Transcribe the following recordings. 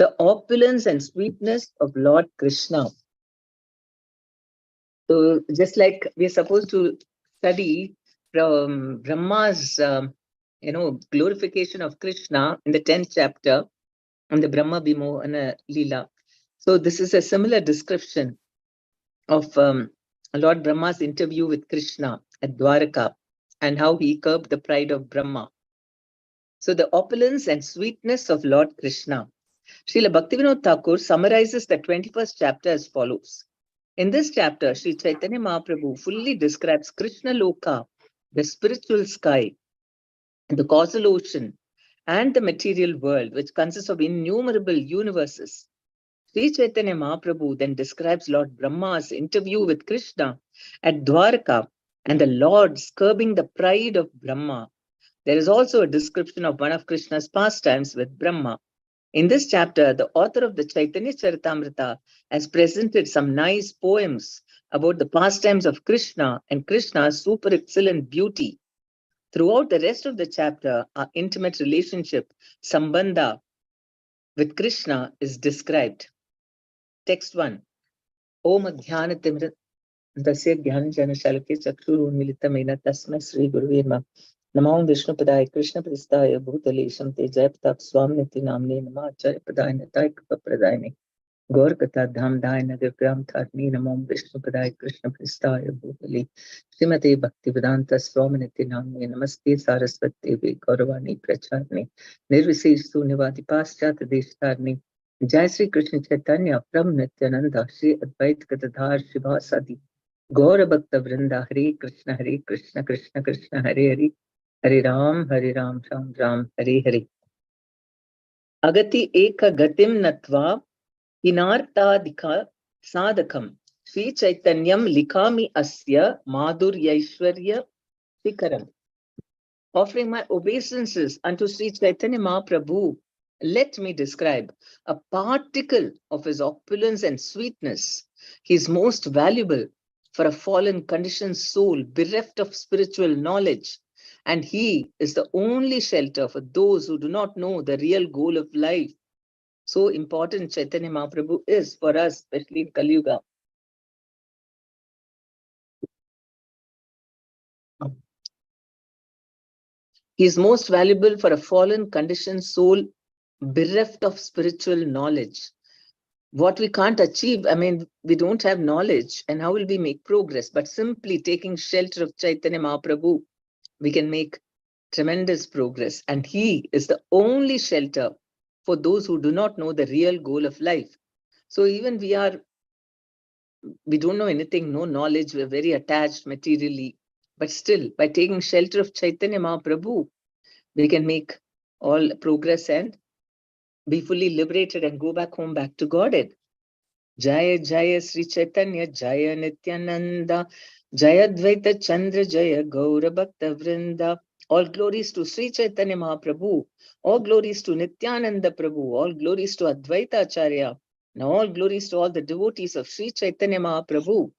the opulence and sweetness of Lord Krishna. So just like we're supposed to study from Brahma's, glorification of Krishna in the 10th chapter on the Brahma Vimohana Leela. So this is a similar description of Lord Brahma's interview with Krishna at Dwaraka and how he curbed the pride of Brahma. So the opulence and sweetness of Lord Krishna. Srila Bhaktivinoda Thakur summarizes the 21st chapter as follows. In this chapter, Sri Chaitanya Mahaprabhu fully describes Krishna Loka, the spiritual sky, the causal ocean, and the material world, which consists of innumerable universes. Sri Chaitanya Mahaprabhu then describes Lord Brahma's interview with Krishna at Dwaraka and the Lord's curbing the pride of Brahma. There is also a description of one of Krishna's pastimes with Brahma. In this chapter, the author of the Chaitanya Charitamrita has presented some nice poems about the pastimes of Krishna and Krishna's super excellent beauty. Throughout the rest of the chapter, our intimate relationship, Sambandha, with Krishna is described. Text 1. Om Adhyanatimra Dasya Dhyanajana Shalake Chakshuru Militamena Tasma Sri Guruve Namaha. Namo Vishnu Padaya Krishna Pristaya Bhutale Shamte Jayaptak Swamniti Namne Nama Acharya Padaya Natai Kripa Pradayane Gaur Katha Dham Dhaya Nagar Gram Tharni Namo Vishnu Padaya Krishna Pristaya Bhutale Srimate Bhakti Vedanta Swaminiti Namne Namaste Saraswati Devi Gauravani Pracharne Nirvisesh Sunivadi Paschat Deshtarne Jai Sri Krishna Chaitanya Prabhu Nityananda Shri Advait Gadadhar Shivasadi Gaura Bhakta Vrinda Hare Krishna Krishna Krishna Hare Hare Hare Ram Ram Ram Hare Hare. Agati eka gatim natva hinartadika sadakam Sri Chaitanyam likami asya madhuryaishwarya shikaram. Offering my obeisances unto Sri Chaitanya Mahaprabhu, let me describe a particle of his opulence and sweetness. He is most valuable for a fallen conditioned soul bereft of spiritual knowledge. And he is the only shelter for those who do not know the real goal of life. So important Chaitanya Mahaprabhu is for us, especially in Kali Yuga. He is most valuable for a fallen conditioned soul bereft of spiritual knowledge. What we can't achieve, we don't have knowledge, and how will we make progress? But simply taking shelter of Chaitanya Mahaprabhu, we can make tremendous progress. And he is the only shelter for those who do not know the real goal of life. So even we don't know anything, no knowledge, we're very attached materially. But still, by taking shelter of Chaitanya Mahaprabhu, we can make all progress and be fully liberated and go back home, back to Godhead. Jaya Jaya Sri Chaitanya Jaya Nityananda Jaya Dvaita Chandra Jaya Gaura Bhakta Vrinda. All glories to Sri Chaitanya Mahaprabhu. All glories to Nityananda Prabhu. All glories to Advaita Acharya. And all glories to all the devotees of Sri Chaitanya Mahaprabhu.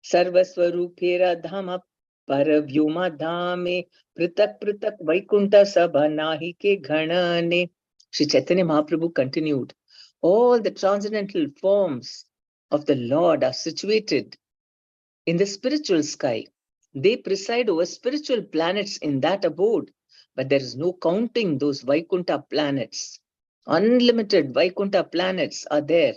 Sarvaswarupera Dhama Paravyoma Dhame Pritak Pritak Vaikunta Sabha Nahi Ke Ghanane. Sri Chaitanya Mahaprabhu continued. All the transcendental forms of the Lord are situated in the spiritual sky. They preside over spiritual planets in that abode, but there is no counting those Vaikunta planets. Unlimited Vaikunta planets are there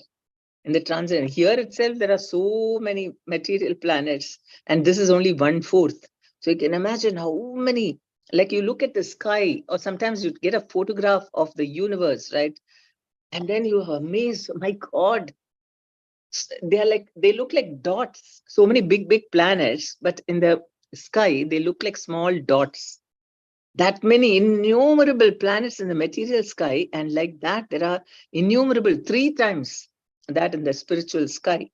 in the transcendent. Here itself, there are so many material planets, and this is only 1/4. So you can imagine how many, like you look at the sky, or sometimes you get a photograph of the universe, right? And then you are amazed, my God, they look like dots. So many big planets, but in the sky, they look like small dots. That many innumerable planets in the material sky, and like that, there are innumerable 3 times that in the spiritual sky.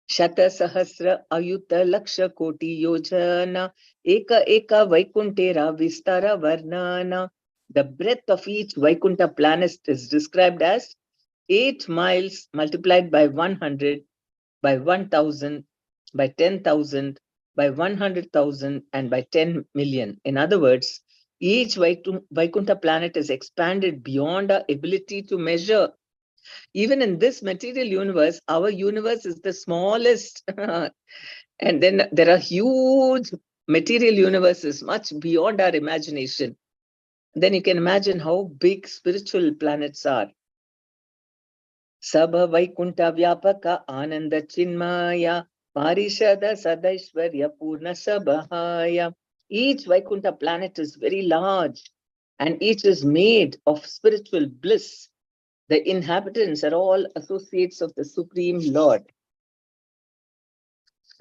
Shata Sahasra Ayuta Laksha Koti Yojana Eka Vaikuntera Vistara Varnana. The breadth of each Vaikunta planet is described as 8 miles multiplied by 100, by 1,000, by 10,000, by 100,000, and by 10 million. In other words, Each Vaikuntha planet is expanded beyond our ability to measure. Even in this material universe, our universe is the smallest. And then there are huge material universes, much beyond our imagination. Then you can imagine how big spiritual planets are. Sabha Vaikuntha Vyapaka Ananda Chinmaya Parishada Sadaishwarya Purna Sabhaya. Each Vaikuntha planet is very large and each is made of spiritual bliss. The inhabitants are all associates of the Supreme Lord.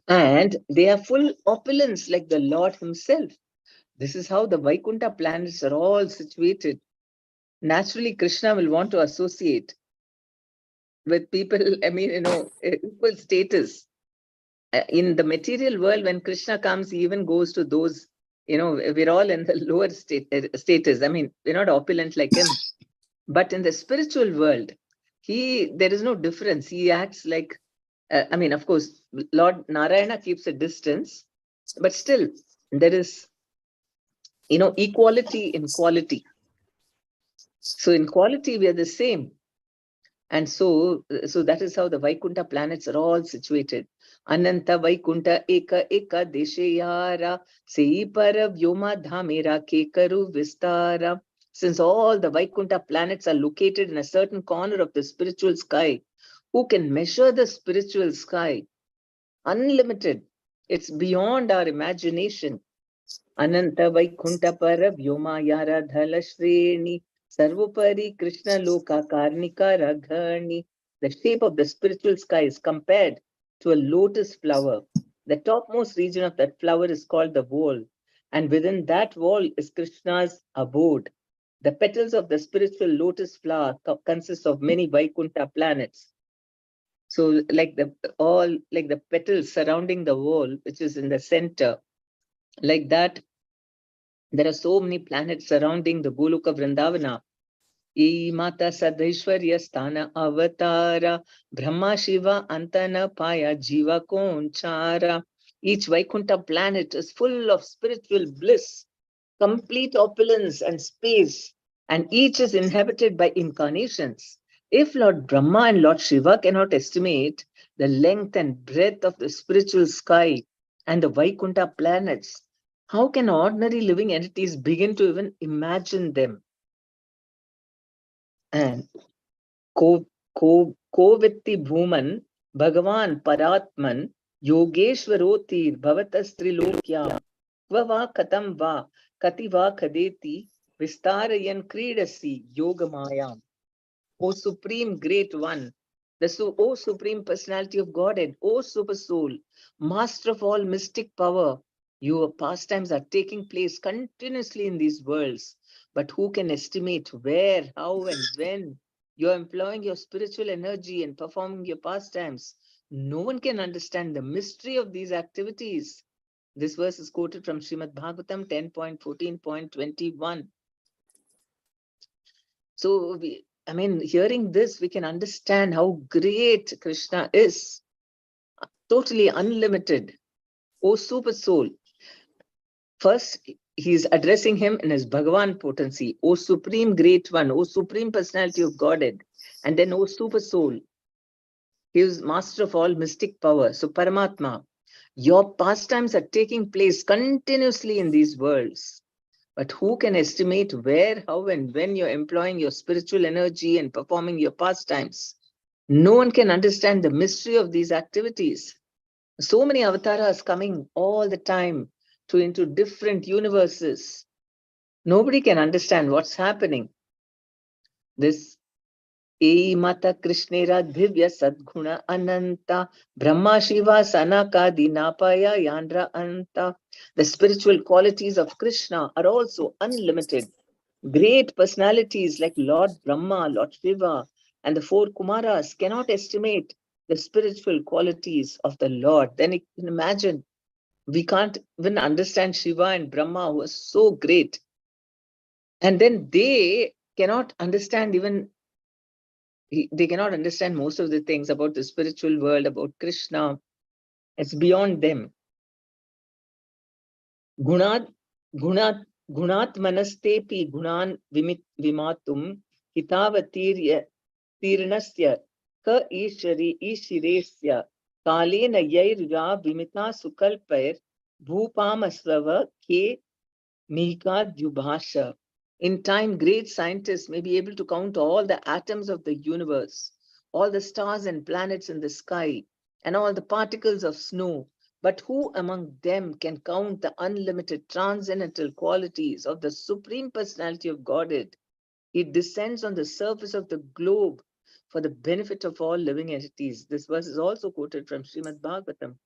And they are full opulence like the Lord himself. This is how the Vaikuntha planets are all situated. Naturally, Krishna will want to associate with people, equal status. In the material world, when Krishna comes, he even goes to those, we're all in the lower status. I mean, we're not opulent like him. But in the spiritual world, there is no difference. He acts like, of course, Lord Narayana keeps a distance, but still there is, equality in quality. So in quality, we are the same. And so that is how the Vaikuntha planets are all situated. Ananta Vaikuntha Eka Eka Deshayara Sei Para Vyoma Dhamera Kekaru Vistara. Since all the Vaikuntha planets are located in a certain corner of the spiritual sky, who can measure the spiritual sky? Unlimited. It's beyond our imagination. Ananta Vaikuntha Para Vyoma Yara Dhala Shreni Sarvopari Krishna Loka Karnika Raghani. The shape of the spiritual sky is compared to a lotus flower. The topmost region of that flower is called the wall, and within that wall is Krishna's abode. The petals of the spiritual lotus flower consist of many Vaikuntha planets. So, like the petals surrounding the wall, which is in the center, like that, there are so many planets surrounding the Goloka Vrindavana. E Mata Sadhishwarya Sthana Avatara Brahma Shiva Antana Paya Jiva Konchara. Each Vaikuntha planet is full of spiritual bliss, complete opulence and space, and each is inhabited by incarnations. If Lord Brahma and Lord Shiva cannot estimate the length and breadth of the spiritual sky and the Vaikuntha planets, how can ordinary living entities begin to even imagine them? And Kovitti Bhuman, Bhagavan Paratman, Yogeshwarotir Bhavatas Kvava Katam Va, Kativa Kadeti, Vistarayan Kridasi, Yogamayam. O Supreme Great One, O Supreme Personality of Godhead, O Super Soul, Master of all mystic power, your pastimes are taking place continuously in these worlds. But who can estimate where, how, and when you're employing your spiritual energy and performing your pastimes? No one can understand the mystery of these activities. This verse is quoted from Srimad Bhagavatam 10.14.21. So, hearing this, we can understand how great Krishna is. Totally unlimited. O Super Soul. First, he's addressing him in his Bhagavan potency. O Supreme Great One. O Supreme Personality of Godhead. And then, O Super Soul. He is master of all mystic power. So, Paramatma, your pastimes are taking place continuously in these worlds. But who can estimate where, how, and when you're employing your spiritual energy and performing your pastimes? No one can understand the mystery of these activities. So many avatars coming all the time into different universes. Nobody can understand what's happening. This E Mata Krishnera Divya Sadguna Ananta Brahma Shiva Sanaka Dinapaya Yandra Anta. The spiritual qualities of Krishna are also unlimited. Great personalities like Lord Brahma, Lord Shiva, and the four Kumaras cannot estimate the spiritual qualities of the Lord. Then you can imagine, we can't even understand Shiva and Brahma, who are so great. And then they cannot understand most of the things about the spiritual world, about Krishna. It's beyond them. Gunat Gunatmanastepi gunan vimatum hitavatirya tirnasya ka ishiresya kalena yairya vimita sukalpair bhupamasrava ke mika dubhasha. In time, great scientists may be able to count all the atoms of the universe, all the stars and planets in the sky, and all the particles of snow. But who among them can count the unlimited transcendental qualities of the Supreme Personality of Godhead? It descends on the surface of the globe for the benefit of all living entities. This verse is also quoted from Srimad Bhagavatam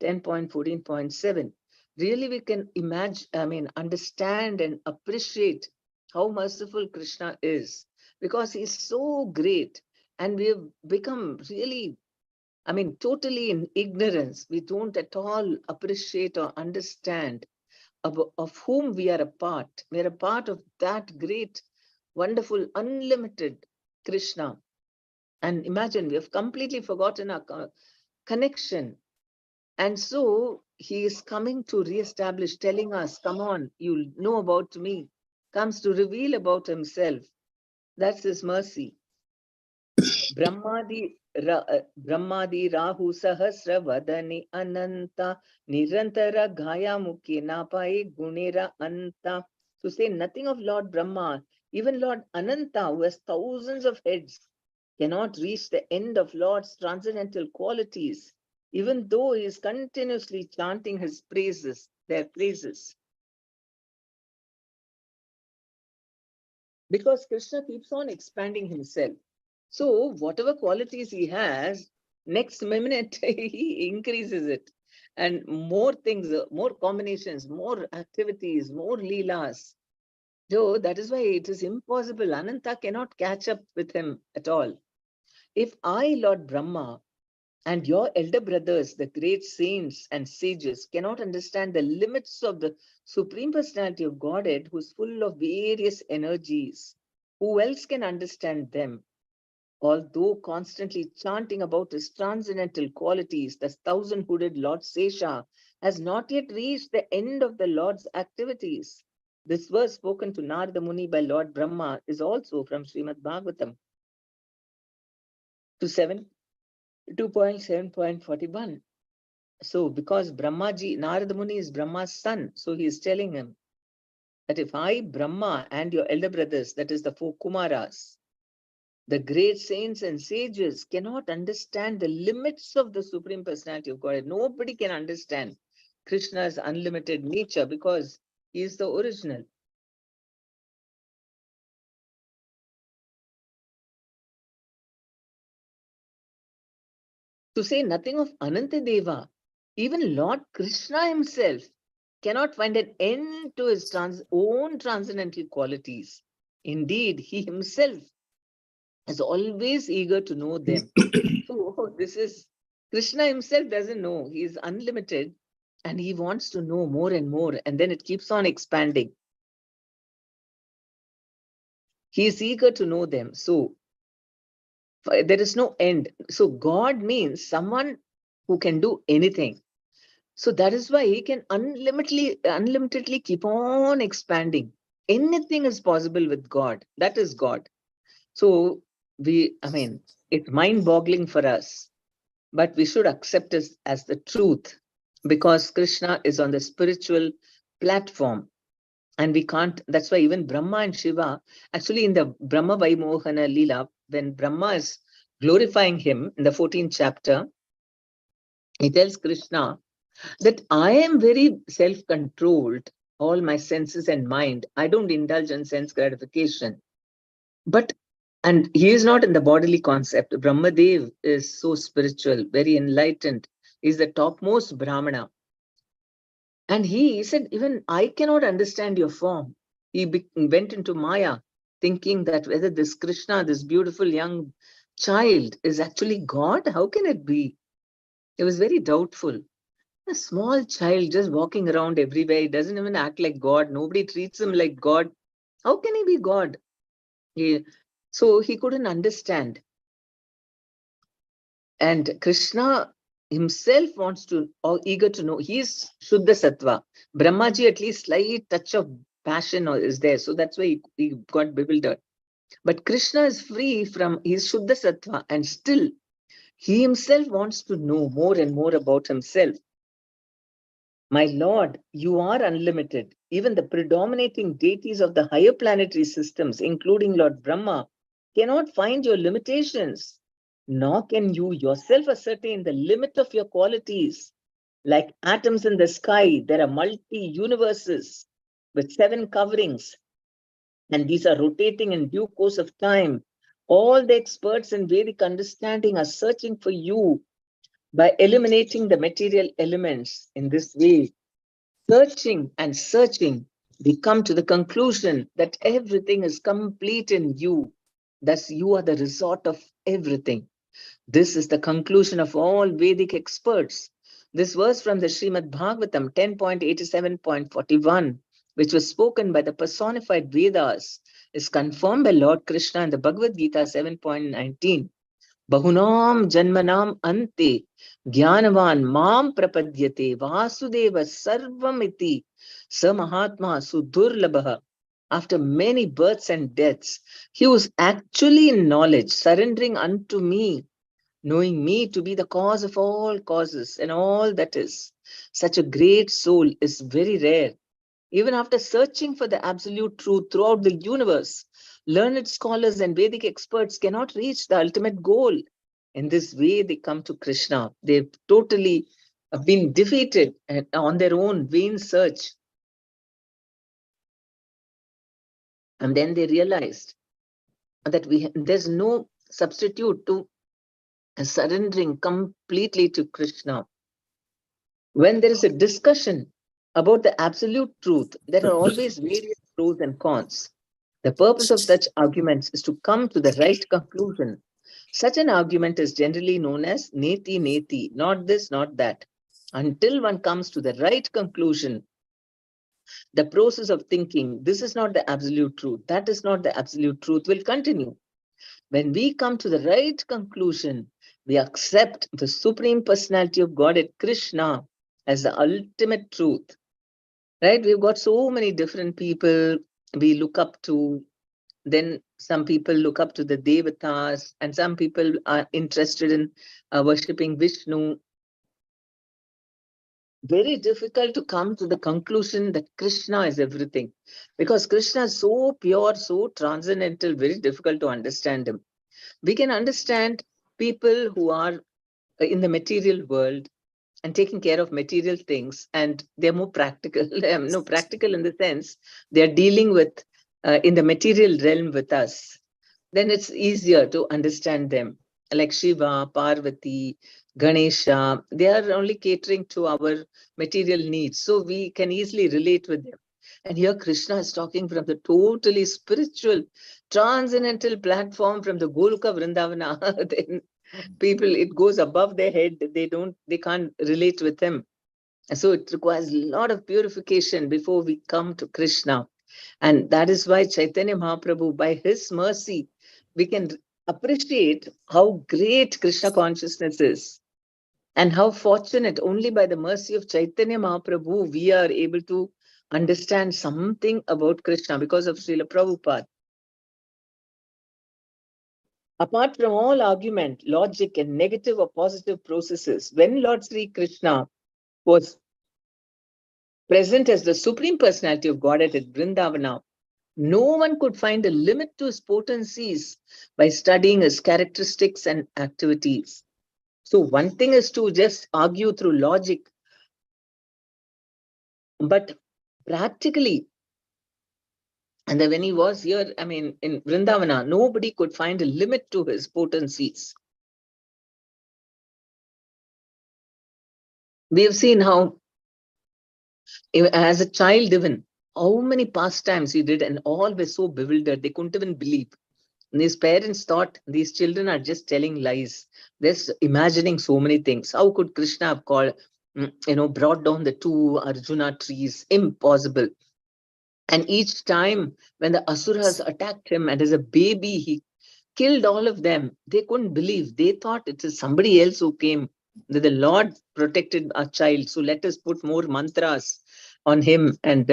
10.14.7. Really, we can understand and appreciate how merciful Krishna is, because he's so great, and we have become really, totally in ignorance. We don't at all appreciate or understand of whom we are a part. We are a part of that great, wonderful, unlimited Krishna. And imagine, we have completely forgotten our connection. And so he is coming to reestablish, telling us, come on, you'll know about me, comes to reveal about himself. That's his mercy. Brahmadi Rahu Sahasra Vadani Ananta Nirantara Gaya Mukhi Napai Gunera Anta. To say nothing of Lord Brahma, even Lord Ananta, who has thousands of heads, cannot reach the end of Lord's transcendental qualities, even though he is continuously chanting his praises, their praises. Because Krishna keeps on expanding himself. So whatever qualities he has, next minute he increases it. And more things, more combinations, more activities, more leelas. So that is why it is impossible. Ananta cannot catch up with him at all. If I, Lord Brahma, and your elder brothers, the great saints and sages, cannot understand the limits of the Supreme Personality of Godhead, who is full of various energies, who else can understand them? Although constantly chanting about his transcendental qualities, the thousand-hooded Lord Sesha has not yet reached the end of the Lord's activities. This verse spoken to Narada Muni by Lord Brahma is also from Srimad Bhagavatam 2.7.41. So because Brahmaji, Narada Muni is Brahma's son, so he is telling him that if I, Brahma, and your elder brothers, that is the four Kumaras, the great saints and sages, cannot understand the limits of the Supreme Personality of God. Nobody can understand Krishna's unlimited nature because he is the original. To say nothing of Anantadeva, even Lord Krishna himself cannot find an end to his own transcendental qualities. Indeed, he himself is always eager to know them. So this is, Krishna himself doesn't know. He is unlimited and he wants to know more and more. And then it keeps on expanding. He is eager to know them. So there is no end. So God means someone who can do anything. So that is why he can unlimitedly keep on expanding. Anything is possible with God. That is God. So it's mind-boggling for us, but we should accept it as the truth, because Krishna is on the spiritual platform. And we can't, that's why even Brahma and Shiva, actually in the Brahma Vaimohana Leela, when Brahma is glorifying him in the 14th chapter, he tells Krishna that I am very self-controlled, all my senses and mind. I don't indulge in sense gratification. And he is not in the bodily concept. Brahmadev is so spiritual, very enlightened. He's the topmost Brahmana. And he said, even I cannot understand your form. He went into Maya, thinking that whether this Krishna, this beautiful young child, is actually God. How can it be? He was very doubtful. A small child just walking around everywhere. He doesn't even act like God. Nobody treats him like God. How can he be God? So he couldn't understand. And Krishna himself wants to, or eager to know. He is Shuddha Sattva. Brahmaji, at least slight touch of passion is there. So that's why he got bewildered. But Krishna is free from his Shuddha Sattva, and still he himself wants to know more and more about himself. My Lord, you are unlimited. Even the predominating deities of the higher planetary systems, including Lord Brahma, cannot find your limitations. Nor can you yourself ascertain the limit of your qualities. Like atoms in the sky, there are multi-universes with 7 coverings, and these are rotating in due course of time. All the experts in Vedic understanding are searching for you by eliminating the material elements. In this way, searching and searching, we come to the conclusion that everything is complete in you. Thus, you are the resort of everything. This is the conclusion of all Vedic experts. This verse from the Srimad Bhagavatam 10.87.41, which was spoken by the personified Vedas, is confirmed by Lord Krishna in the Bhagavad Gita 7.19. Bahunam janmanam ante jnanavan mam prapadyate vasudeva sarvamiti samahatma sudurlabha. After many births and deaths, he was actually in knowledge, surrendering unto me, knowing me to be the cause of all causes and all that is. Such a great soul is very rare. Even after searching for the absolute truth throughout the universe, learned scholars and Vedic experts cannot reach the ultimate goal. In this way, they come to Krishna. They've totally been defeated on their own vain search. And then they realized that there's no substitute to surrendering completely to Krishna. When there is a discussion about the absolute truth, there are always various pros and cons. The purpose of such arguments is to come to the right conclusion. Such an argument is generally known as neti neti, not this, not that. Until one comes to the right conclusion, the process of thinking, this is not the absolute truth, that is not the absolute truth, will continue. When we come to the right conclusion, we accept the Supreme Personality of Godhead, Krishna, as the ultimate truth. Right? We've got so many different people we look up to. Then some people look up to the Devatas, and some people are interested in worshipping Vishnu. Very difficult to come to the conclusion that Krishna is everything, because Krishna is so pure, so transcendental, very difficult to understand him. We can understand people who are in the material world and taking care of material things, and they're more practical. No, practical in the sense they're dealing with in the material realm with us. Then it's easier to understand them. Like Shiva, Parvati, Ganesha, they are only catering to our material needs. So we can easily relate with them. And here Krishna is talking from the totally spiritual, transcendental platform from the Goloka Vrindavana. Then people, it goes above their head. They can't relate with him. So it requires a lot of purification before we come to Krishna. And that is why Chaitanya Mahaprabhu, by his mercy, we can appreciate how great Krishna consciousness is. And how fortunate, only by the mercy of Chaitanya Mahaprabhu, we are able to understand something about Krishna because of Srila Prabhupada. Apart from all argument, logic, and negative or positive processes, when Lord Sri Krishna was present as the Supreme Personality of Godhead at Vrindavana, no one could find a limit to his potencies by studying his characteristics and activities. So one thing is to just argue through logic, but practically, and then when he was here, I mean, in Vrindavana, nobody could find a limit to his potencies. We have seen how, as a child even, how many pastimes he did, and all were so bewildered, they couldn't even believe. And his parents thought these children are just telling lies. They're imagining so many things. How could Krishna have brought down the 2 Arjuna trees? Impossible. And each time when the Asuras attacked him, and as a baby, he killed all of them. They couldn't believe. They thought it is somebody else who came. That the Lord protected our child. So let us put more mantras on him, and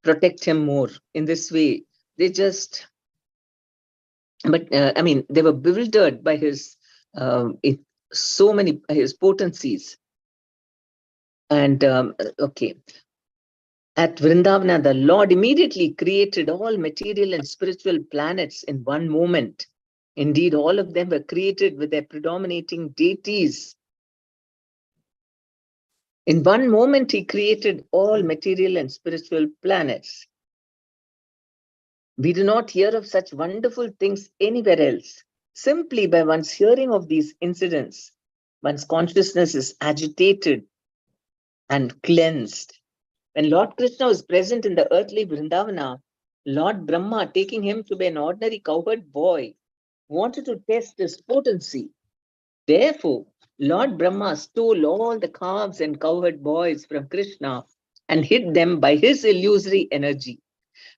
protect him more. In this way, they just, but I mean, they were bewildered by his so many his potencies. And okay, at Vrindavana, the Lord immediately created all material and spiritual planets in one moment. Indeed, all of them were created with their predominating deities. In one moment, he created all material and spiritual planets. We do not hear of such wonderful things anywhere else. Simply by one's hearing of these incidents, one's consciousness is agitated and cleansed. When Lord Krishna was present in the earthly Vrindavana, Lord Brahma, taking him to be an ordinary cowherd boy, wanted to test his potency. Therefore, Lord Brahma stole all the calves and cowherd boys from Krishna and hid them by his illusory energy.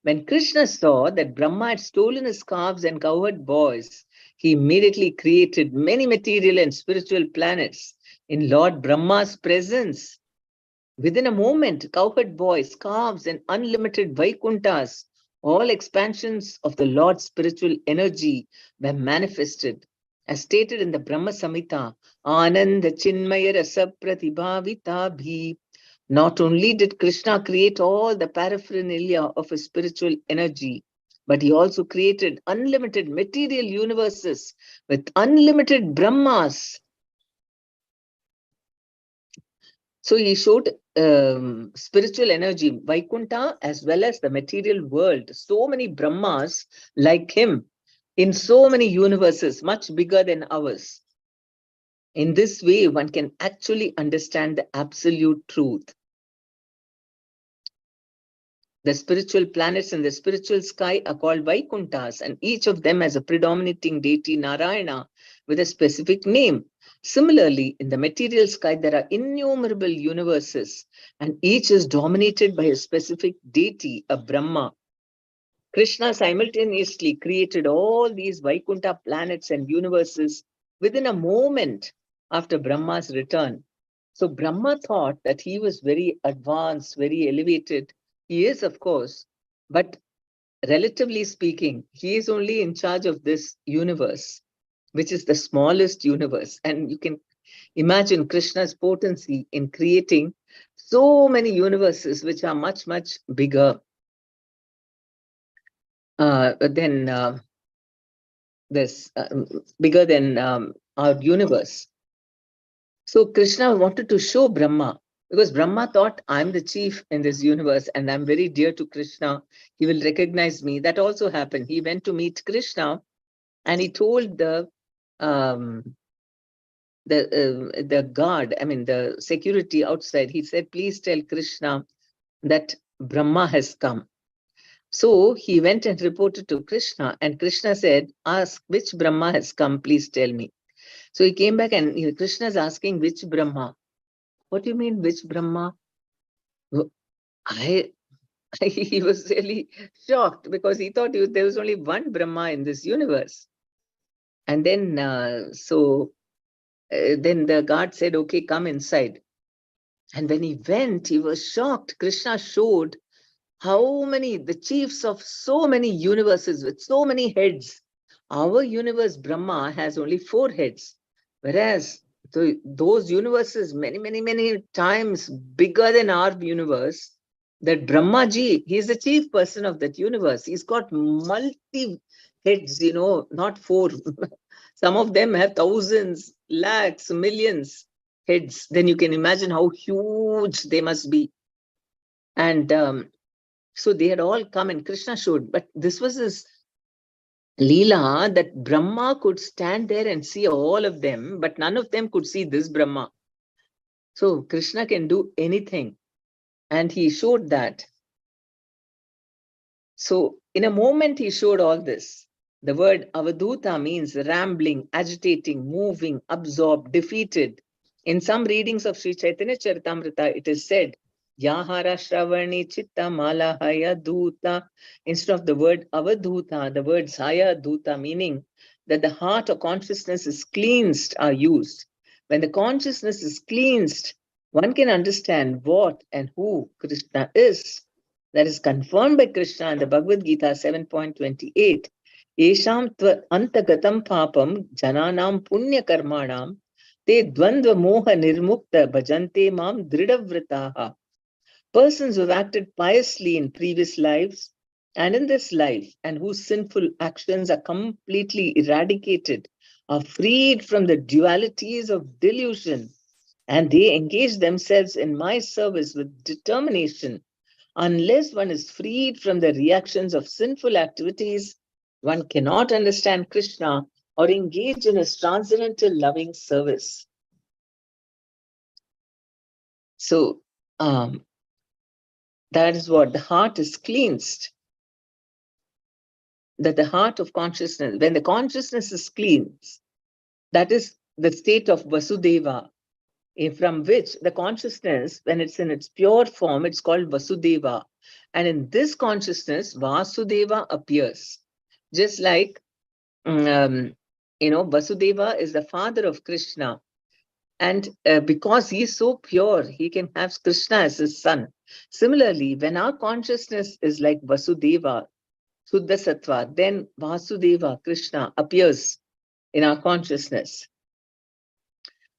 When Krishna saw that Brahma had stolen his calves and cowherd boys, he immediately created many material and spiritual planets in Lord Brahma's presence. Within a moment, cowherd boys, calves, and unlimited Vaikunthas, all expansions of the Lord's spiritual energy, were manifested. As stated in the Brahma Samhita, Ananda Chinmaya Rasa Pratibhavita Bhi. Not only did Krishna create all the paraphernalia of his spiritual energy, but he also created unlimited material universes with unlimited Brahmas. So he showed spiritual energy, Vaikuntha, as well as the material world. So many Brahmas like him in so many universes, much bigger than ours. In this way, one can actually understand the absolute truth. The spiritual planets in the spiritual sky are called Vaikunthas, and each of them has a predominating deity, Narayana, with a specific name. Similarly, in the material sky, there are innumerable universes, and each is dominated by a specific deity, a Brahma. Krishna simultaneously created all these Vaikuntha planets and universes within a moment after Brahma's return. So Brahma thought that he was very advanced, very elevated. He is, of course, but relatively speaking, he is only in charge of this universe, which is the smallest universe. And you can imagine Krishna's potency in creating so many universes which are much, much bigger than this, bigger than our universe. So Krishna wanted to show Brahma, because Brahma thought, I'm the chief in this universe and I'm very dear to Krishna. He will recognize me. That also happened. He went to meet Krishna and he told um, the guard, I mean the security outside, he said, please tell Krishna that Brahma has come. So he went and reported to Krishna, and Krishna said, ask which Brahma has come, please tell me. So he came back and Krishna is asking, which Brahma? What do you mean, which Brahma? I, he was really shocked because he thought there was only one Brahma in this universe. And then, then the guard said, okay, come inside. And when he went, he was shocked. Krishna showed how many, the chiefs of so many universes with so many heads. Our universe, Brahma, has only 4 heads, whereas those universes, many, many, many times bigger than our universe, that Brahmaji, he is the chief person of that universe. He's got multi heads, not 4. Some of them have thousands, lakhs, millions heads. Then you can imagine how huge they must be. And so they had all come and Krishna showed, but this was his Leela that Brahma could stand there and see all of them, but none of them could see this Brahma. So Krishna can do anything. And he showed that. So in a moment, he showed all this. The word avadhuta means rambling, agitating, moving, absorbed, defeated. In some readings of Sri Chaitanya Charitamrita, it is said, Yahara Shravani Chitta Malahaya Dhuta. Instead of the word avadhuta, the word Saya Dhuta, meaning that the heart or consciousness is cleansed, are used. When the consciousness is cleansed, one can understand what and who Krishna is. that is confirmed by Krishna in the Bhagavad Gita 7.28. Yesham tva antagatam papam jananam punya karmanam te dvandva moha nirmukta bhajante mam dridavritaha. Persons who have acted piously in previous lives and in this life, and whose sinful actions are completely eradicated, are freed from the dualities of delusion, and they engage themselves in my service with determination. Unless one is freed from the reactions of sinful activities, one cannot understand Krishna or engage in his transcendental loving service. So, that is what the heart is cleansed. That the heart of consciousness, when the consciousness is cleansed, that is the state of Vasudeva, from which the consciousness, when it's in its pure form, it's called Vasudeva. And in this consciousness, Vasudeva appears. Just like, Vasudeva is the father of Krishna. And because he is so pure, he can have Krishna as his son. Similarly, when our consciousness is like Vasudeva, Suddha Sattva, then Vasudeva, Krishna, appears in our consciousness.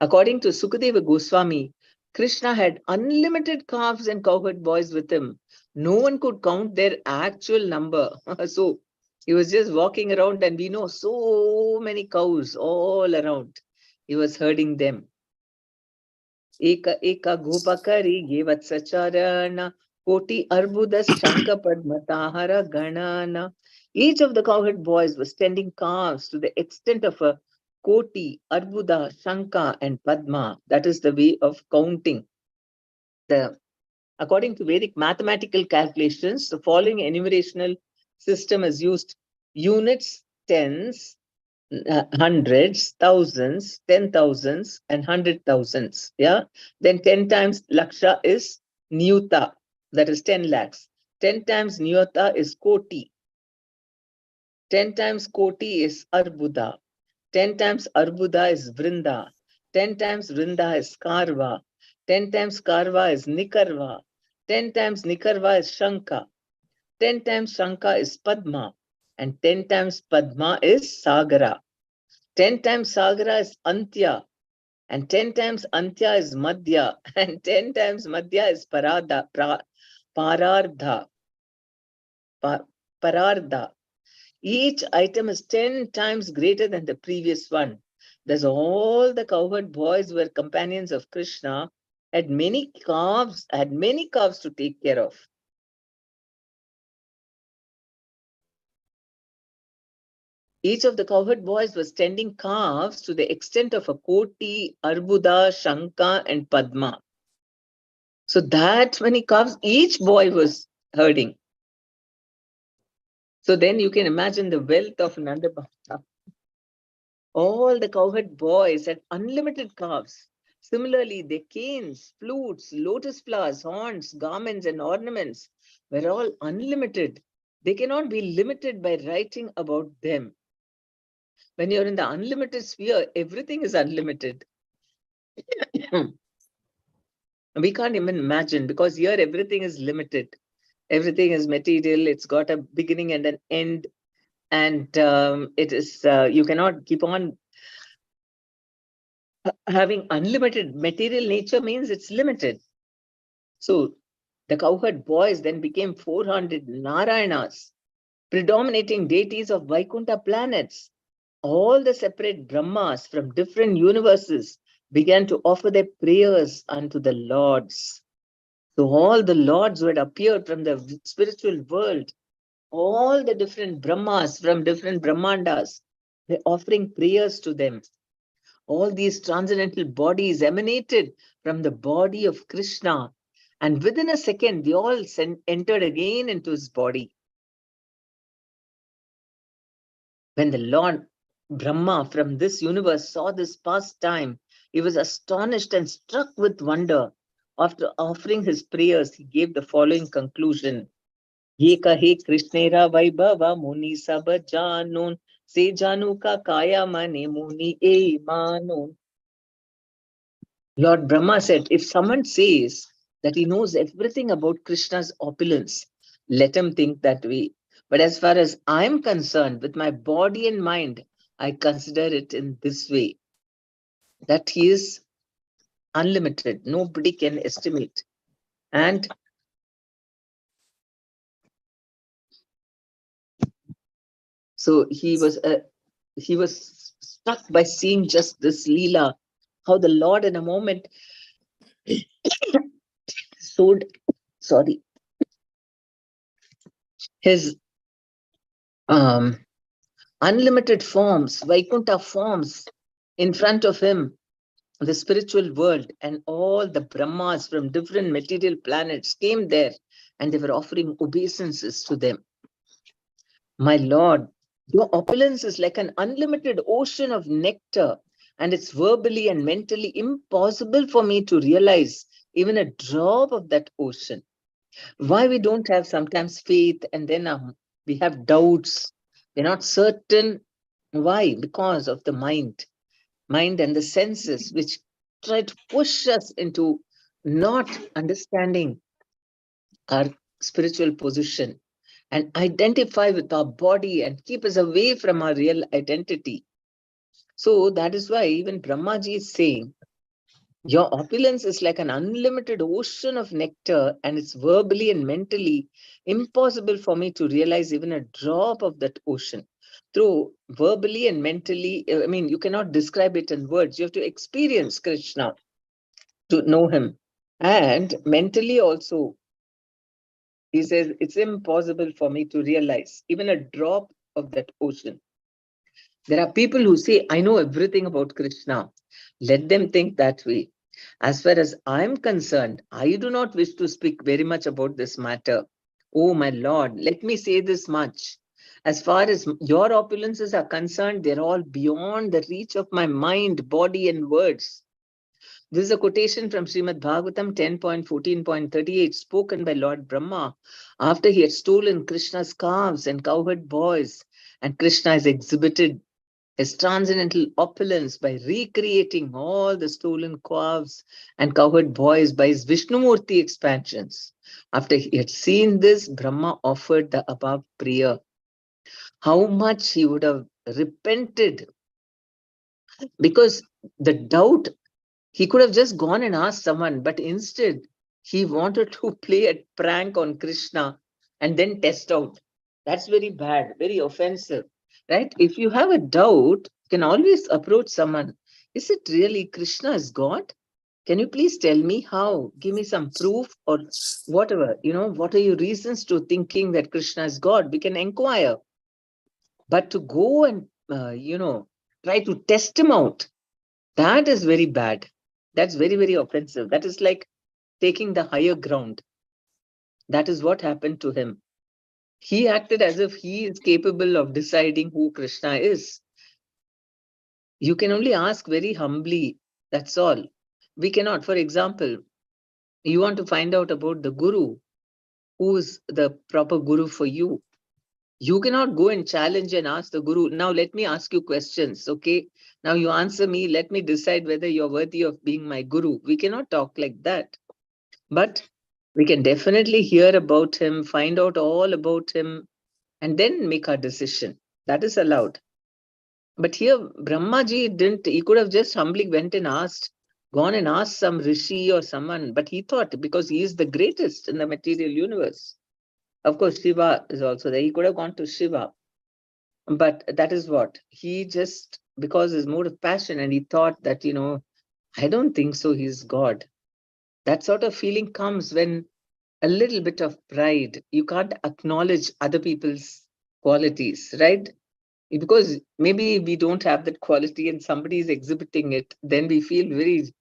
According to Sukadeva Goswami, Krishna had unlimited calves and cowherd boys with him. No one could count their actual number. So he was just walking around, and we know so many cows all around. He was herding them. Eka eka gopakari gevatsacharana koti arbudas shanka padmatahara ganana. Each of the cowherd boys was tending calves to the extent of a koti, arbuda, shanka, and padma. That is the way of counting. According to Vedic mathematical calculations, the following enumerational system is used: units, tens, hundreds, thousands, 10,000s, and 100,000s. Yeah. Then 10 times laksha is nyuta, that is 10 lakhs. 10 times nyuta is koti. 10 times koti is arbuda. 10 times arbuda is vrinda. 10 times vrinda is karva. 10 times karva is nikarva. 10 times nikarva is shanka. 10 times shanka is padma. And 10 times padma is sagara. 10 times sagara is antya. And 10 times antya is madhya. And 10 times madhya is parardha. Parardha. Each item is 10 times greater than the previous one. Thus, all the cowherd boys were companions of Krishna, had many calves to take care of. Each of the cowherd boys was tending calves to the extent of a koti, arbuda, shanka, and padma. So that many calves each boy was herding. So then you can imagine the wealth of Nanda Bhakta. All the cowherd boys had unlimited calves. Similarly, their canes, flutes, lotus flowers, horns, garments, and ornaments were all unlimited. They cannot be limited by writing about them. When you're in the unlimited sphere, everything is unlimited. We can't even imagine, because here everything is limited. Everything is material. It's got a beginning and an end. And it is, you cannot keep on having unlimited. Material nature means it's limited. So the cowherd boys then became 400 Narayanas, predominating deities of Vaikuntha planets. All the separate Brahmas from different universes began to offer their prayers unto the lords. So all the lords who had appeared from the spiritual world, all the different Brahmas from different Brahmandas, they're offering prayers to them. All these transcendental bodies emanated from the body of Krishna. And within a second, they all entered again into his body. When the Lord Brahma from this universe saw this pastime, he was astonished and struck with wonder. After offering his prayers, he gave the following conclusion. Ye kahe Krishnera Vaibhava Muni Sab Janun Se Janu Ka Kaya Mane Muni E Manun. Lord Brahma said, if someone says that he knows everything about Krishna's opulence, Let him think that way. But as far as I'm concerned, with my body and mind, I consider it in this way, that he is unlimited. Nobody can estimate. And so he was struck by seeing just this Leela, how the Lord in a moment showed, sorry, his um, unlimited forms, Vaikuntha forms in front of him, the spiritual world, and all the Brahmas from different material planets came there and they were offering obeisances to them. My Lord, your opulence is like an unlimited ocean of nectar, and it's verbally and mentally impossible for me to realize even a drop of that ocean. Why we don't have sometimes faith, and then we have doubts. We're not certain. Why? Because of the mind and the senses, which try to push us into not understanding our spiritual position and identify with our body and keep us away from our real identity. So that is why even Brahmaji is saying, your opulence is like an unlimited ocean of nectar, and it's verbally and mentally impossible for me to realize even a drop of that ocean. Through verbally and mentally, I mean, you cannot describe it in words. You have to experience Krishna to know him. And mentally also, he says, it's impossible for me to realize even a drop of that ocean. There are people who say, I know everything about Krishna. Let them think that way. As far as I'm concerned, I do not wish to speak very much about this matter. Oh, my Lord, let me say this much. As far as your opulences are concerned, they're all beyond the reach of my mind, body, and words. This is a quotation from Srimad Bhagavatam 10.14.38, spoken by Lord Brahma after he had stolen Krishna's calves and cowherd boys, and Krishna has exhibited his transcendental opulence by recreating all the stolen calves and cowherd boys by his Vishnumurti expansions. After he had seen this, Brahma offered the above prayer. How much he would have repented, because the doubt, he could have just gone and asked someone, but instead he wanted to play a prank on Krishna and then test out. That's very bad, very offensive, right? If you have a doubt, you can always approach someone. Is it really Krishna is God? Can you please tell me how? Give me some proof or whatever. What are your reasons to thinking that Krishna is God? We can inquire. But to go and, try to test him out, that is very bad. That's very, very offensive. That is like taking the higher ground. That is what happened to him. He acted as if he is capable of deciding who Krishna is. You can only ask very humbly. That's all. We cannot. For example, you want to find out about the guru, who is the proper guru for you. You cannot go and challenge and ask the guru, now let me ask you questions, okay? Now you answer me, let me decide whether you're worthy of being my guru. We cannot talk like that. But we can definitely hear about him, find out all about him, and then make our decision. That is allowed. But here, Brahmaji didn't, he could have just humbly went and gone and asked some rishi or someone, but he thought because he is the greatest in the material universe. Of course, Shiva is also there. He could have gone to Shiva. But that is what he just, because his mode of passion, and he thought that, I don't think so, he's God. That sort of feeling comes when a little bit of pride, you can't acknowledge other people's qualities, right? Because maybe we don't have that quality and somebody is exhibiting it, then we feel very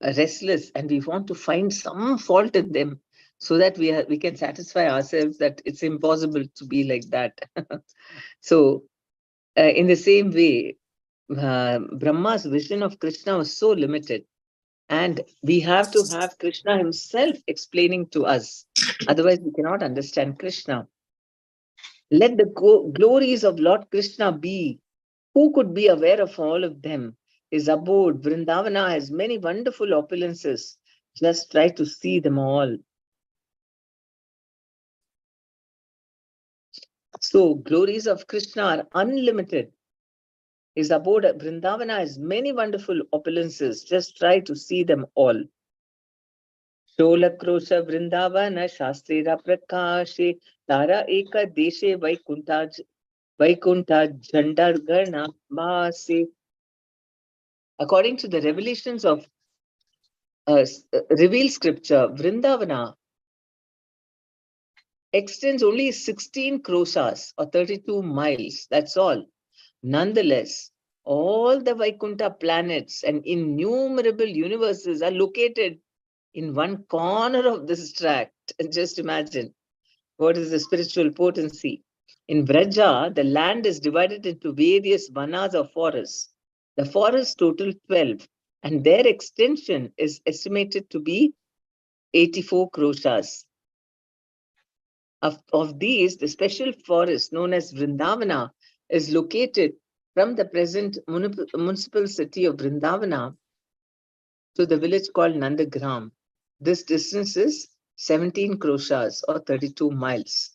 restless and we want to find some fault in them so that we can satisfy ourselves that it's impossible to be like that. So in the same way, Brahma's vision of Krishna was so limited, and we have to have Krishna himself explaining to us. Otherwise, we cannot understand Krishna. Let the glories of Lord Krishna be. Who could be aware of all of them? His abode, Vrindavana, has many wonderful opulences. Just try to see them all. So glories of Krishna are unlimited. His abode at Vrindavana has many wonderful opulences. Just try to see them all. Sholakrosha Vrindavana Shastrira Prakashe Tara Eka Deshe Vaikunta Jandargana Bhase. According to the revelations of revealed scripture, Vrindavana extends only 16 kroshas or 32 miles. That's all. Nonetheless, all the Vaikunta planets and innumerable universes are located in one corner of this tract. And just imagine what is the spiritual potency. In Vraja, the land is divided into various vanas or forests. The forests total 12, and their extension is estimated to be 84 kroshas. Of these, the special forest known as Vrindavana is located from the present municipal city of Vrindavana to the village called Nandagram. This distance is 17 kroshas or 32 miles.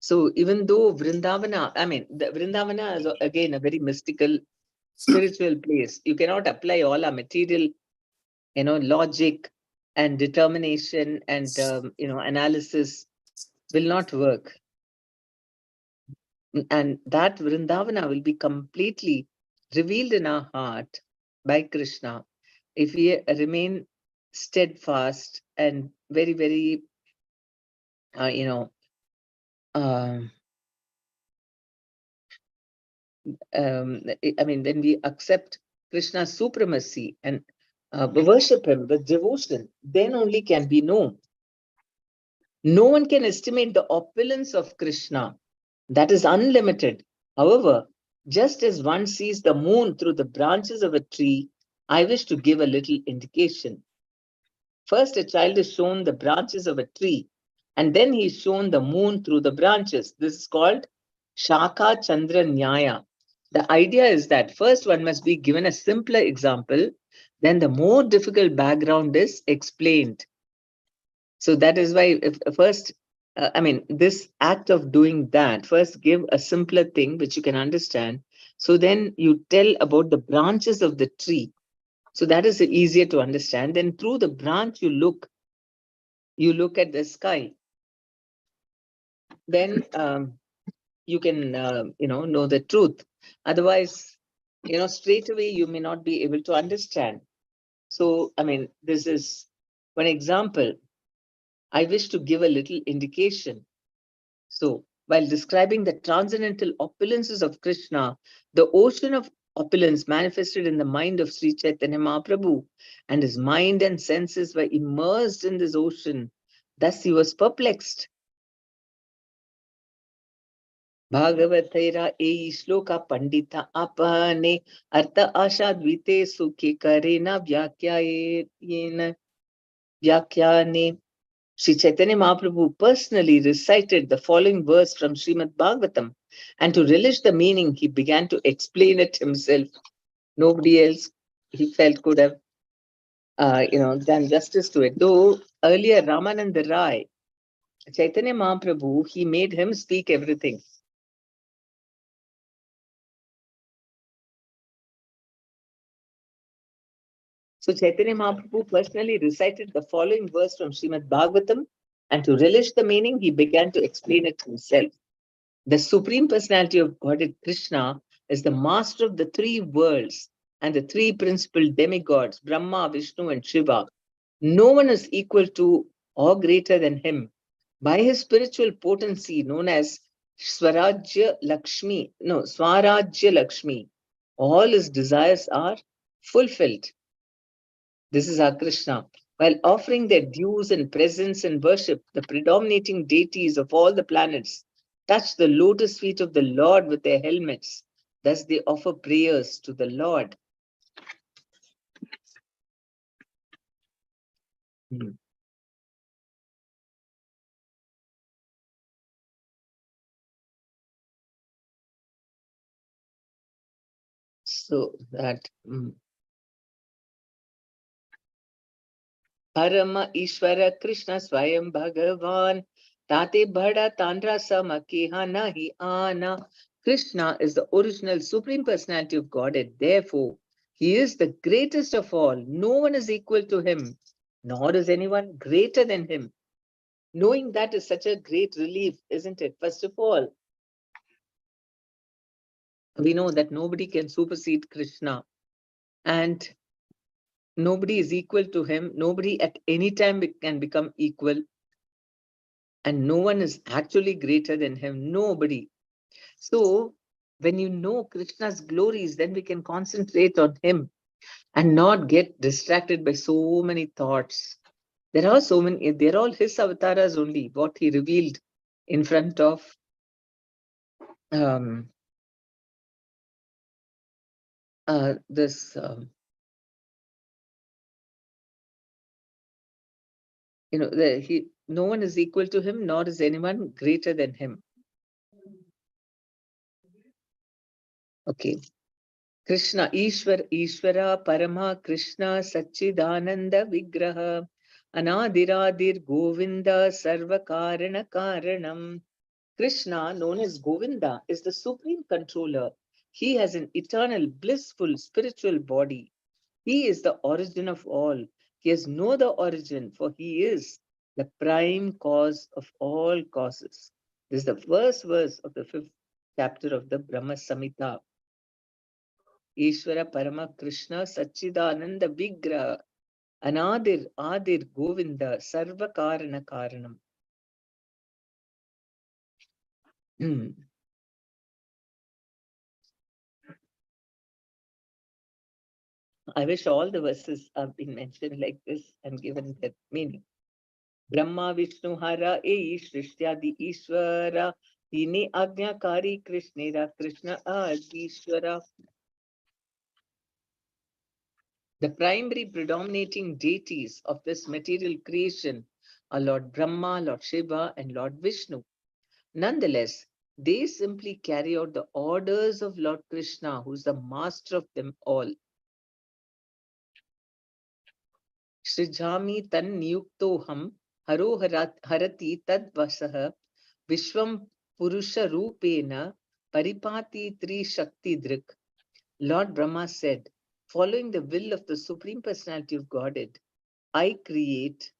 So even though Vrindavana, I mean, the Vrindavana is again a very mystical, spiritual place. You cannot apply all our material, logic and determination and, analysis will not work. And that Vrindavana will be completely revealed in our heart by Krishna if we remain steadfast and very, very, um, when we accept Krishna's supremacy and worship him with devotion, then only can we know. No one can estimate the opulence of Krishna. That is unlimited. However, just as one sees the moon through the branches of a tree, I wish to give a little indication. First, a child is shown the branches of a tree, and then he is shown the moon through the branches. This is called Shaka Chandra Nyaya. The idea is that first one must be given a simpler example, then the more difficult background is explained. So that is why first, this act of doing that, first give a simpler thing which you can understand. So then you tell about the branches of the tree. So that is easier to understand. Then through the branch, you look at the sky. Then you can, know the truth. Otherwise, straight away, you may not be able to understand. So, this is one example. I wish to give a little indication. So, while describing the transcendental opulences of Krishna, the ocean of opulence manifested in the mind of Sri Chaitanya Mahaprabhu, and his mind and senses were immersed in this ocean. Thus, he was perplexed. Bhagavathera ei shloka pandita apane artha ashadvite sukhe karena vyakyane. Sri Chaitanya Mahaprabhu personally recited the following verse from Srimad Bhagavatam, and to relish the meaning, he began to explain it himself. Nobody else, he felt, could have, done justice to it. Though earlier Ramananda Rai, Chaitanya Mahaprabhu, he made him speak everything. So Chaitanya Mahaprabhu personally recited the following verse from Srimad Bhagavatam, and to relish the meaning, he began to explain it himself. The Supreme Personality of Godhead Krishna is the master of the three worlds and the three principal demigods, Brahma, Vishnu, and Shiva. No one is equal to or greater than him. By his spiritual potency known as Swarajya Lakshmi, all his desires are fulfilled. This is our Krishna. While offering their dues and presents and worship, the predominating deities of all the planets touch the lotus feet of the Lord with their helmets. Thus they offer prayers to the Lord. So that Parama Ishvara Krishna Swayam Bhagavan Tate Bhada Tandra Samakeha Nahi Ana. Krishna is the original Supreme Personality of Godhead. Therefore, he is the greatest of all. No one is equal to him, nor is anyone greater than him. Knowing that is such a great relief, isn't it? First of all, we know that nobody can supersede Krishna and nobody is equal to him. Nobody at any time can become equal. And no one is actually greater than him. Nobody. So when you know Krishna's glories, then we can concentrate on him and not get distracted by so many thoughts. There are so many, they're all his avatars only, what he revealed in front of um, this, no one is equal to him, nor is anyone greater than him. Okay. Krishna, Ishvara, Parama, Krishna, Satchidananda, Vigraha, Anadiradir, Govinda, Sarvakarana, Karanam. Krishna, known as Govinda, is the supreme controller. He has an eternal, blissful, spiritual body. He is the origin of all. He has no other origin, for he is the prime cause of all causes. This is the first verse of the 5th chapter of the Brahma Samhita. Ishvara Parama Krishna Satchidananda Vigraha Anadir Adir Govinda Sarva Karana Karanam. I wish all the verses have been mentioned like this and given that meaning. Brahma Vishnu Hara E Shrishtyadi Ishvara Dini Ajnakari Krishnera Krishna Adishvara. The primary predominating deities of this material creation are Lord Brahma, Lord Shiva, and Lord Vishnu. Nonetheless, they simply carry out the orders of Lord Krishna, who is the master of them all. Srijami tan niyuktoham haro harati tad vasaha vishwam purusha rupena paripati tri shakti drik. Lord Brahma said, following the will of the Supreme Personality of Godhead, I create,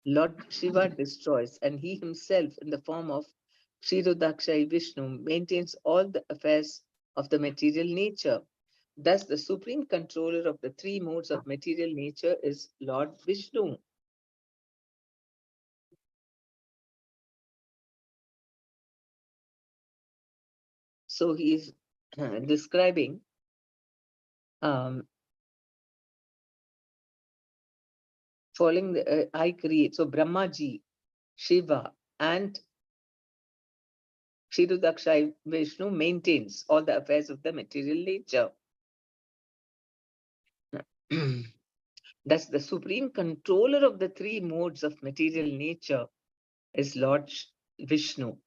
Lord Shiva destroys, and he himself, in the form of Kshirodakshayi Vishnu, maintains all the affairs of the material nature. Thus, the supreme controller of the three modes of material nature is Lord Vishnu. So he is describing following the I create. So Brahmaji, Shiva, and Kshirodakshayi Vishnu maintains all the affairs of the material nature. Thus, the supreme controller of the three modes of material nature is Lord Vishnu.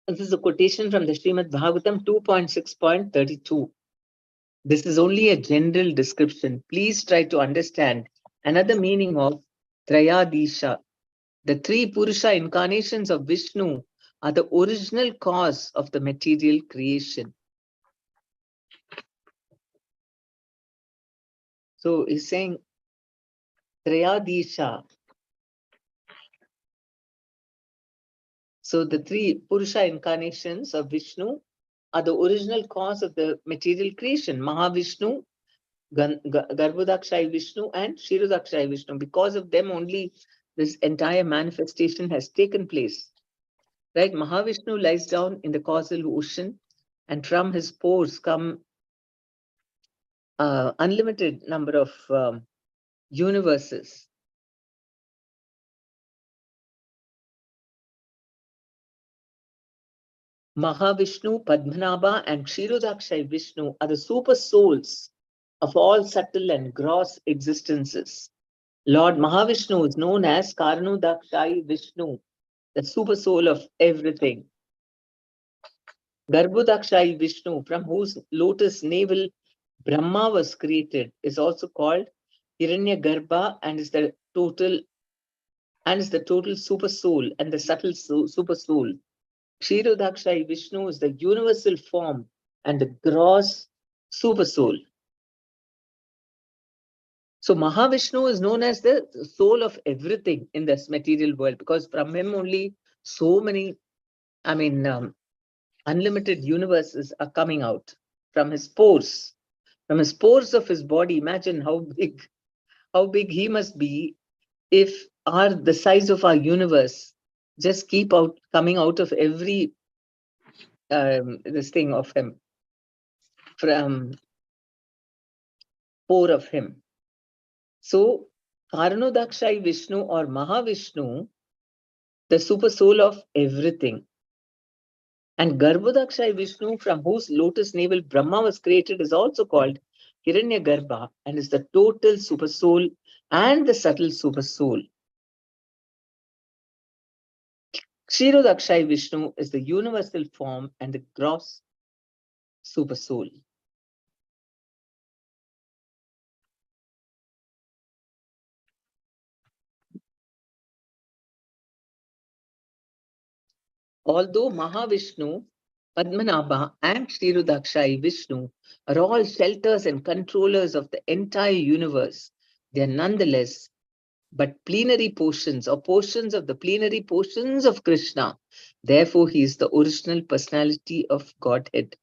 This is a quotation from the Srimad Bhagavatam 2.6.32. This is only a general description. Please try to understand another meaning of Trayadisha. The three Purusha incarnations of Vishnu are the original cause of the material creation. So he's saying Trayadisha. So the three Purusha incarnations of Vishnu are the original cause of the material creation. Mahavishnu, Garbhodakshayi Vishnu, and Kshirodakshayi Vishnu. Because of them only this entire manifestation has taken place. Right? Mahavishnu lies down in the causal ocean, and from his pores come unlimited number of universes. Mahavishnu, Padmanabha, and Kshirodakshayi Vishnu are the super souls of all subtle and gross existences. Lord Mahavishnu is known as Karanodakshayi Vishnu, the super soul of everything. Garbhodakshayi Vishnu, from whose lotus navel Brahma was created is also called Hiranyagarbha and is the total super soul and the subtle super soul. Kshirodakshai Vishnu is the universal form and the gross super soul. So Mahavishnu is known as the soul of everything in this material world, because from him only so many, unlimited universes are coming out from his pores of his body. Imagine how big he must be if the size of our universe just keep out coming out of every this thing of him, from pore of him. So Karanodakshai Vishnu or Mahavishnu, the super soul of everything. And Garbhodakshai Vishnu, from whose lotus navel Brahma was created, is also called Hiranyagarbha and is the total super soul and the subtle super soul. Kshirodakshai Vishnu is the universal form and the gross super soul. Although Mahavishnu, Padmanabha, and Kshirodakshai Vishnu are all shelters and controllers of the entire universe, they are nonetheless but plenary portions or portions of the plenary portions of Krishna. Therefore, he is the original personality of Godhead.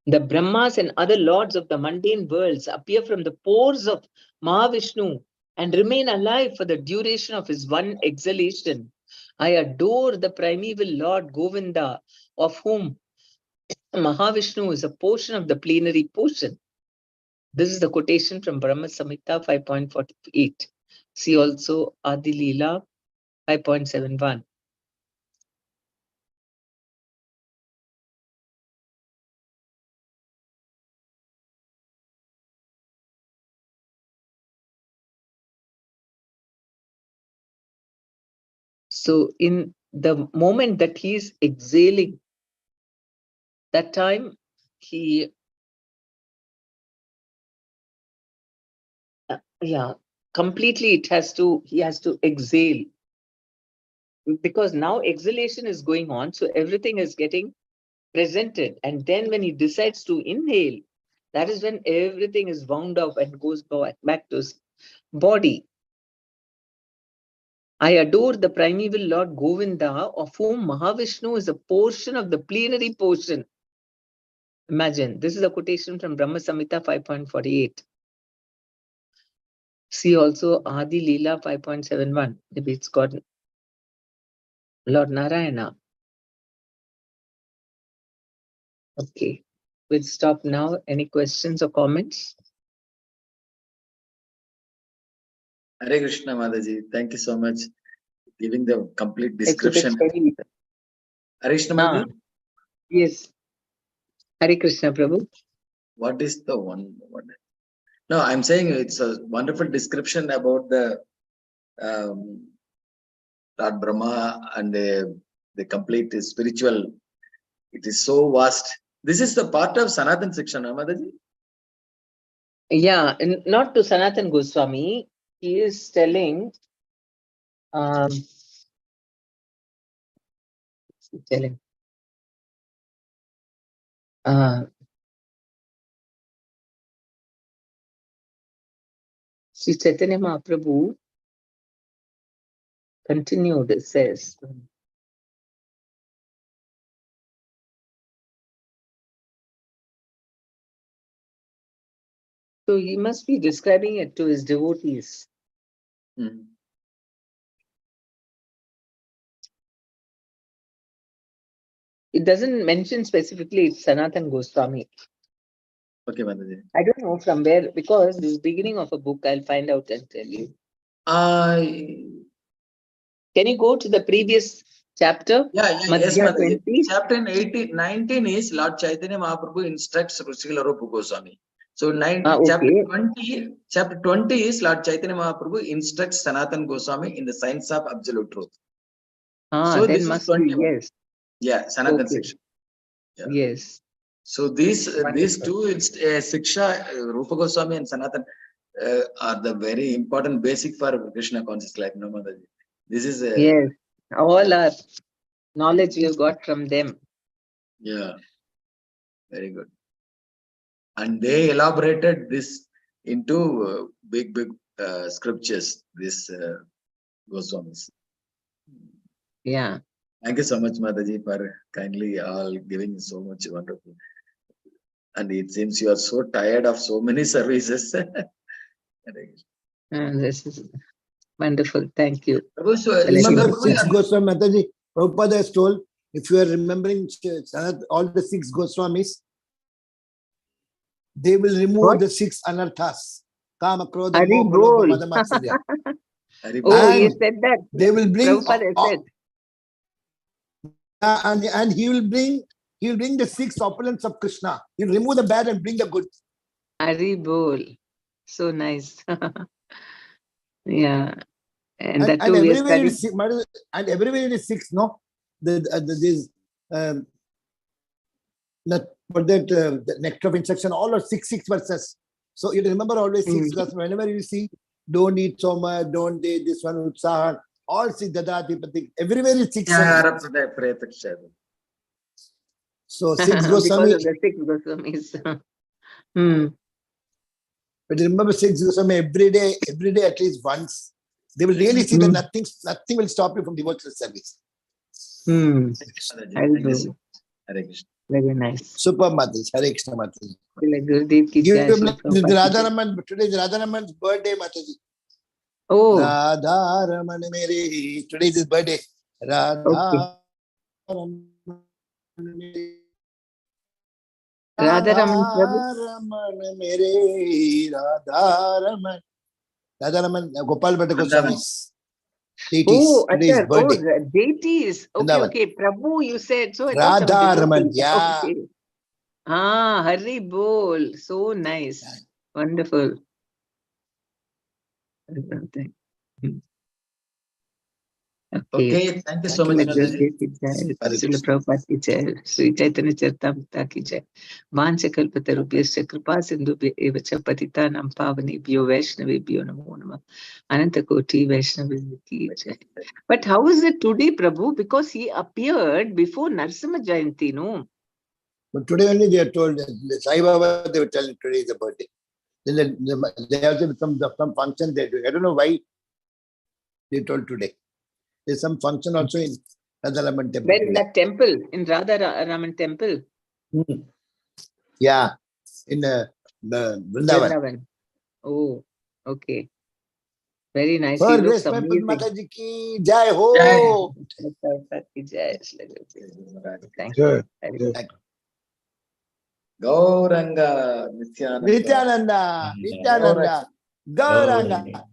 The Brahmas and other lords of the mundane worlds appear from the pores of Mahavishnu and remain alive for the duration of his one exhalation. I adore the primeval Lord Govinda, of whom Mahavishnu is a portion of the plenary portion. This is the quotation from Brahma Samhita 5.48. See also Adi Leela 5.71. So in the moment that he is exhaling, that time he completely he has to exhale, because now exhalation is going on, so everything is getting presented, and then when he decides to inhale, that is when everything is wound up and goes back to his body. I adore the primeval Lord Govinda, of whom Mahavishnu is a portion of the plenary portion. Imagine, this is a quotation from Brahma Samhita 5.48. See also Adi Leela 5.71. Maybe it's got Lord Narayana. Okay, we'll stop now. Any questions or comments? Hare Krishna, Mataji. Thank you so much giving the complete description. Hare Krishna, Mataji? Yes. Hare Krishna, Prabhu. What is the one? No, I'm saying it's a wonderful description about the Lord Brahma and the complete spiritual. It is so vast. This is the part of Sanatan section, Mataji? Yeah, and not to Sanatan Goswami. He is telling, Sri Chaitanya Mahaprabhu continued, it says, so he must be describing it to his devotees. It doesn't mention specifically it's Sanatan Goswami. Okay, Mataji. I don't know from where, because this is beginning of a book. I'll find out and tell you. Can you go to the previous chapter? Yes, Mataji. Chapter 19 is Lord Chaitanya Mahaprabhu instructs Ruchikala Rupa Goswami. So okay. chapter 20 is Lord Chaitanya Mahaprabhu instructs Sanatan Goswami in the science of absolute truth. So Then this is must 20. be, yes. Yeah, Sanatan Okay. section. Yeah. Yes. So these Wonderful. two, Siksha, Rupa Goswami and Sanatan are the very important basic for Krishna conscious life. No, Mataji. This is Yes. All our knowledge you got from them. yeah, very good. And they elaborated this into big scriptures. This Goswamis. Yeah. Thank you so much, Mataji, for kindly all giving so much wonderful. And it seems you are so tired of so many services. This is wonderful. Thank you. Remember 6 Goswami, Mataji, Prabhupada has told, if you are remembering all the 6 Goswamis, they will remove What? the 6 anarthas. Kama, Krodha, Hari Moha, bol. Lobha, Mada, Matsarya. Oh, he And said that. they will bring Prabhupada said. and he will bring the 6 opulence of Krishna. He will remove the bad and bring the good. Hari bol. So nice. Yeah. And that too, we are everywhere it studying. is, and everywhere it is 6, no? This the nectar of instruction, all are 6 verses. So you remember always 6 verses. Whenever you see, don't eat so much, don't eat this one, utsaha, all 6 dadati, everywhere is 6. So 6 Goswami. Because of the 6 Goswamis. But remember 6 Goswami every day at least once. They will really see that nothing will stop you from devotional service. Very nice. Super Mataji. Hare Krishna Mataji. Today is Radharaman's birthday, Mataji. Oh. Radharaman Mere. Today is his birthday. Radharaman Mere. Radharaman Mere. Radharaman Gopal Bhatta Goswamis. Oh, today's birthday. Oh, deities. Okay. Prabhu, you said. So I thought Radharaman, yeah. Okay. Hari bol. So nice. Yeah. Wonderful. Okay, thank you so much. Prabhupada ki jai, Sri Chaitanya Charitamrita ki jai. Vancha kalpatarubhyascha kripa sindhubhya eva cha patitanam pavanebhyo vaishnavebhyo namo namah. Ananta koti vaishnavi ki jai. But how is it today, Prabhu? Because he appeared before Narasimha Jayanti, no? But today only they are told, Sai Baba, they were telling today is the birthday. Then they also some function they do. I don't know why they told today. There's some function also in Radharaman temple. Where in that temple? In Radharaman temple? Yeah, in the Vrindavan. Oh, okay. Very nice. He looks amazing. Mataji ki jai ho. Thank you. Gauranga Nityananda. Gauranga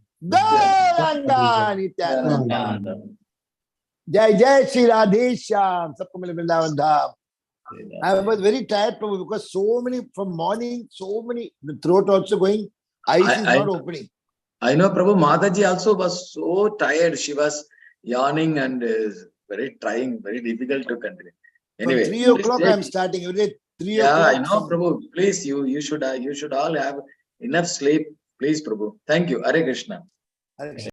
Nityananda. Jai Shri Radhesham. Sabko mile Vrindavan Dham. I was very tired because so many from morning, the throat also going, eyes is not opening. I know Prabhu Mataji also was so tired. She was yawning and very difficult to continue. Anyway, from 3 o'clock I am starting every day. 3 o'clock. Yeah, I know, Prabhu. Please, you should all have enough sleep. Please, Prabhu. Thank you. Hare Krishna. Hare Krishna.